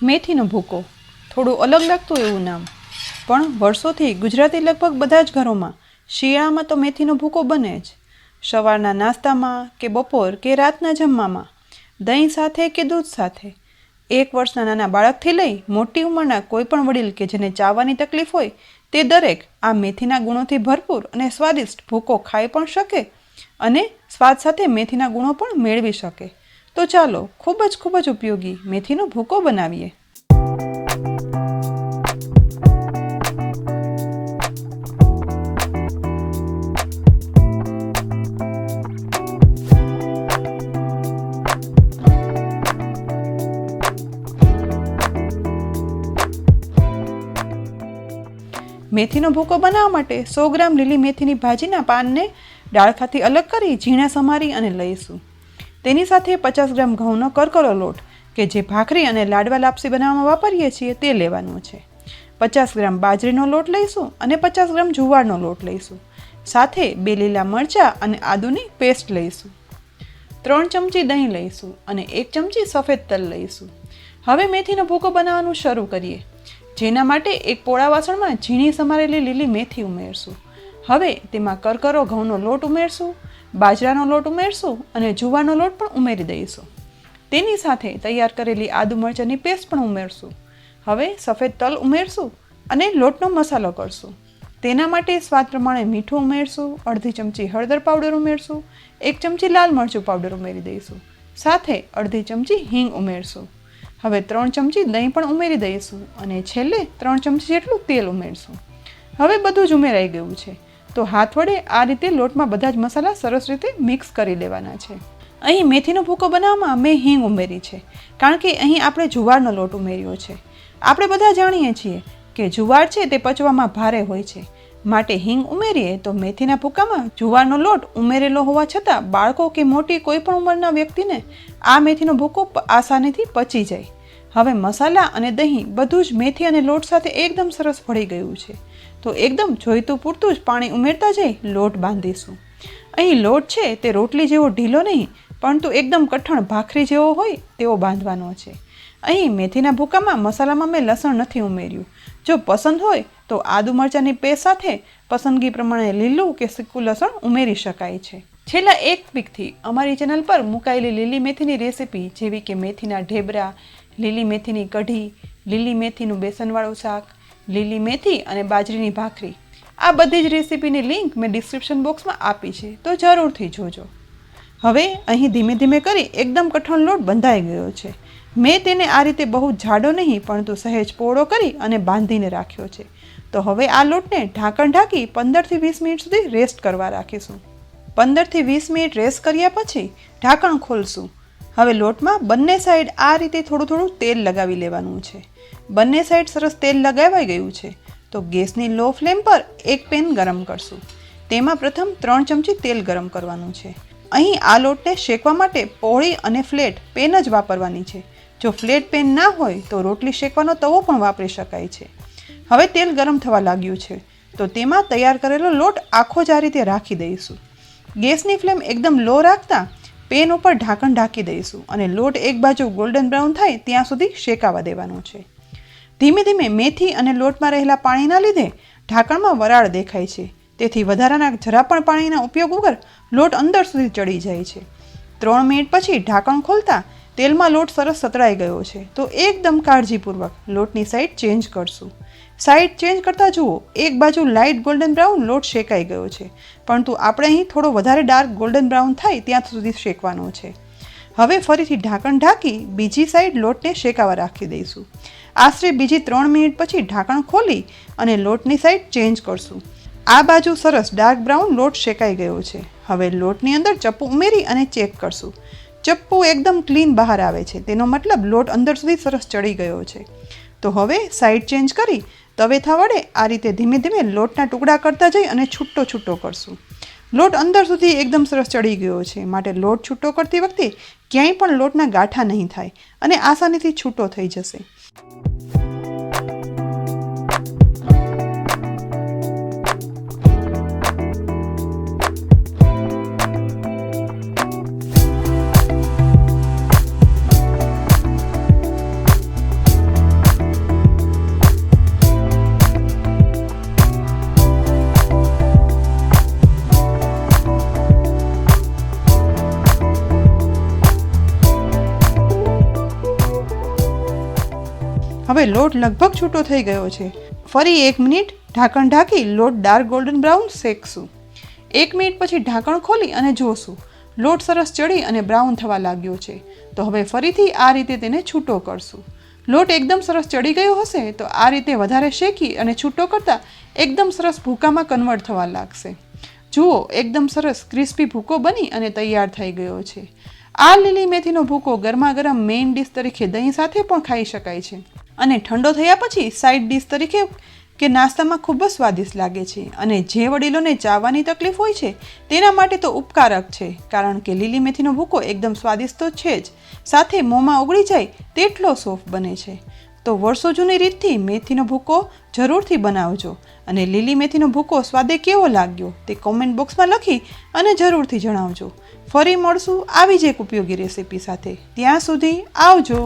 મેથીનો ભૂકો, થોડું અલગ લાગતું એવું નામ, પણ વર્ષોથી ગુજરાતી લગભગ બધા જ ઘરોમાં શિયાળામાં તો મેથીનો ભૂકો બને જ. સવારના નાસ્તામાં કે બપોર કે રાતના જમવામાં, દહીં સાથે કે દૂધ સાથે. 1 વર્ષના નાના બાળકથી લઈ મોટી ઉંમરના કોઈ પણ વડીલ કે જેને ચાવવાની તકલીફ હોય તે દરેક આ મેથીના ગુણોથી ભરપૂર અને સ્વાદિષ્ટ ભૂકો ખાઈ પણ શકે અને સ્વાદ સાથે મેથીના ગુણો પણ મેળવી શકે. તો ચાલો ખૂબ જ ઉપયોગી મેથીનો ભૂકો બનાવીએ. મેથીનો ભૂકો બનાવવા માટે 100 ગ્રામ લીલી મેથીની ભાજીના પાનને ડાળખાથી અલગ કરી ઝીણા સમારી અને લઈશું. તેની સાથે 50 ગ્રામ ઘઉંનો કરકરો લોટ કે જે ભાખરી અને લાડવા લાપસી બનાવવામાં વાપરીએ છીએ તે લેવાનો છે. 50 ગ્રામ બાજરીનો લોટ લઈશું અને 50 ગ્રામ જુવારનો લોટ લઈશું. સાથે 2 લીલા મરચાં અને આદુની પેસ્ટ લઈશું. 3 ચમચી દહીં લઈશું અને 1 ચમચી સફેદ તલ લઈશું. હવે મેથીનો ભૂકો બનાવવાનું શરૂ કરીએ. જેના માટે એક પોળા વાસણમાં ઝીણી સમારેલી લીલી મેથી ઉમેરશું. હવે તેમાં કરકરો ઘઉંનો લોટ ઉમેરશું, બાજરાનો લોટ ઉમેરશું અને જુવારનો લોટ પણ ઉમેરી દઈશું. તેની સાથે તૈયાર કરેલી આદુ મરચાંની પેસ્ટ પણ ઉમેરશું. હવે સફેદ તલ ઉમેરશું અને લોટનો મસાલો કરશું. તેના માટે સ્વાદ પ્રમાણે મીઠું ઉમેરશું, અડધી ચમચી હળદર પાવડર ઉમેરશું, 1 ચમચી લાલ મરચું પાવડર ઉમેરી દઈશું. સાથે અડધી ચમચી હિંગ ઉમેરશું. હવે 3 ચમચી દહીં પણ ઉમેરી દઈશું અને છેલ્લે 3 ચમચી જેટલું તેલ ઉમેરશું. હવે બધું જ ઉમેરાઈ ગયું છે તો હાથ વડે આ રીતે લોટમાં બધા જ મસાલા સરસ રીતે મિક્સ કરી લેવાના છે. અહીં મેથીનો ભૂકો બનાવવામાં મેં હિંગ ઉમેરી છે કારણ કે અહીં આપણે જુવારનો લોટ ઉમેર્યો છે. આપણે બધા જાણીએ છીએ કે જુવાર છે તે પચવામાં ભારે હોય છે, માટે હિંગ ઉમેરીએ તો મેથીના ભૂકામાં જુવારનો લોટ ઉમેરેલો હોવા છતાં બાળકો કે મોટી કોઈ પણ ઉંમરના વ્યક્તિને આ મેથીનો ભૂકો આસાનીથી પચી જાય. હવે મસાલા અને દહીં બધું જ મેથી અને લોટ સાથે એકદમ સરસ ભળી ગયું છે તો એકદમ જોઈતું પૂરતું જ પાણી ઉમેરતા જઈ લોટ બાંધીશું. અહીં લોટ છે તે રોટલી જેવો ઢીલો નહીં પરંતુ એકદમ કઠણ ભાખરી જેવો હોય તેવો બાંધવાનો છે. અહીં મેથીના ભૂકામાં મસાલામાં મેં લસણ નથી ઉમેર્યું. જો પસંદ હોય તો આદુ મરચાંની પેસ્ટ સાથે પસંદગી પ્રમાણે લીલું કે સૂકું લસણ ઉમેરી શકાય છે. છેલ્લા 1 વીકથી અમારી ચેનલ પર મુકાયેલી લીલી મેથીની રેસીપી જેવી કે મેથીના ઢેબરા, લીલી મેથીની કઢી, લીલી મેથીનું બેસનવાળું શાક, લીલી મેથી અને બાજરીની ભાખરી, આ બધી જ રેસીપીની લિંક મેં ડિસ્ક્રિપ્શન બોક્સમાં આપી છે તો જરૂરથી જોજો. હવે અહીં ધીમે ધીમે કરી એકદમ કઠણ લોટ બંધાઈ ગયો છે. મેં તેને આ રીતે બહુ જાડો નહીં પરંતુ સહેજ પોળો કરી અને બાંધીને રાખ્યો છે. તો હવે આ લોટને ઢાંકણ ઢાંકી 15 થી 20 મિનિટ સુધી રેસ્ટ કરવા રાખીશું. 15 થી 20 મિનિટ રેસ્ટ કર્યા પછી ઢાંકણ ખોલશું. હવે લોટમાં બંને સાઈડ આ રીતે થોડું તેલ લગાવી લેવાનું છે. બંને સાઈડ સરસ તેલ લગાવાઈ ગયું છે તો ગેસની લો ફ્લેમ પર એક પેન ગરમ કરશું. તેમાં પ્રથમ 3 ચમચી તેલ ગરમ કરવાનું છે. અહીં આ લોટને શેકવા માટે પહોળી અને ફ્લેટ પેન જ વાપરવાની છે. જો ફ્લેટ પેન ના હોય તો રોટલી શેકવાનો તવો પણ વાપરી શકાય છે. હવે તેલ ગરમ થવા લાગ્યું છે તો તેમાં તૈયાર કરેલો લોટ આખો જ આ રીતે રાખી દઈશું. ગેસની ફ્લેમ એકદમ લો રાખતા પેન ઉપર ઢાંકણ ઢાંકી દઈશું અને લોટ એક બાજુ ગોલ્ડન બ્રાઉન થાય ત્યાં સુધી શેકાવા દેવાનો છે. ધીમે ધીમે મેથી અને લોટમાં રહેલા પાણીના લીધે ઢાંકણમાં વરાળ દેખાય છે, તેથી વધારાના જરા પણ પાણીના ઉપયોગ વગર લોટ અંદર સુધી ચડી જાય છે. 3 મિનિટ પછી ઢાંકણ ખોલતા તેલમાં લોટ સરસ સતળાઈ ગયો છે તો એકદમ કાળજીપૂર્વક લોટની સાઈડ ચેન્જ કરશું. સાઈડ ચેન્જ કરતા જુઓ એક બાજુ લાઇટ ગોલ્ડન બ્રાઉન લોટ શેકાઈ ગયો છે, પરંતુ આપણે અહીં થોડો વધારે ડાર્ક ગોલ્ડન બ્રાઉન થાય ત્યાં સુધી શેકવાનો છે. હવે ફરીથી ઢાંકણ ઢાંકી બીજી સાઈડ લોટને શેકાવા રાખી દઈશું. આશરે બીજી 3 મિનિટ પછી ઢાંકણ ખોલી અને લોટની સાઈડ ચેન્જ કરશું. આ બાજુ સરસ ડાર્ક બ્રાઉન લોટ શેકાઈ ગયો છે. હવે લોટની અંદર ચપ્પુ ઉમેરી અને ચેક કરશું. ચપ્પુ એકદમ ક્લીન બહાર આવે છે, તેનો મતલબ લોટ અંદર સુધી સરસ ચડી ગયો છે. તો હવે સાઈડ ચેન્જ કરી તવેથા વડે આ રીતે ધીમે ધીમે લોટના ટુકડા કરતા જઈ અને છૂટો કરશું. લોટ અંદર સુધી એકદમ સરસ ચડી ગયો છે, માટે લોટ છૂટો કરતી વખતે ક્યાંય પણ લોટના ગાંઠા નહીં થાય અને આસાનીથી છૂટો થઈ જશે. હવે લોટ લગભગ છૂટો થઈ ગયો છે. ફરી 1 મિનિટ ઢાંકણ ઢાંકી લોટ ડાર્ક ગોલ્ડન બ્રાઉન શેકશું. 1 મિનિટ પછી ઢાંકણ ખોલી અને જોશું લોટ સરસ ચડી અને બ્રાઉન થવા લાગ્યો છે. તો હવે ફરીથી આ રીતે તેને છૂટો કરશું. લોટ એકદમ સરસ ચડી ગયો હશે તો આ રીતે વધારે શેકી અને છૂટો કરતાં એકદમ સરસ ભૂકામાં કન્વર્ટ થવા લાગશે. જુઓ, એકદમ સરસ ક્રિસ્પી ભૂકો બની અને તૈયાર થઈ ગયો છે. આ લીલી મેથીનો ભૂકો ગરમા ગરમ મેઇન ડિશ તરીકે દહીં સાથે પણ ખાઈ શકાય છે અને ઠંડો થયા પછી સાઇડ ડિશ તરીકે કે નાસ્તામાં ખૂબ જ સ્વાદિષ્ટ લાગે છે. અને જે વડીલોને ચાવવાની તકલીફ હોય છે તેના માટે તો ઉપકારક છે, કારણ કે લીલી મેથીનો ભૂકો એકદમ સ્વાદિષ્ટ તો છે જ, સાથે મોંમાં ઓગળી જાય તેટલો સોફ્ટ બને છે. તો વર્ષો જૂની રીતથી મેથીનો ભૂકો જરૂરથી બનાવજો અને લીલી મેથીનો ભૂકો સ્વાદે કેવો લાગ્યો તે કોમેન્ટ બોક્સમાં લખી અને જરૂરથી જણાવજો. ફરી મળશું આવી જ એક ઉપયોગી રેસીપી સાથે. ત્યાં સુધી આવજો.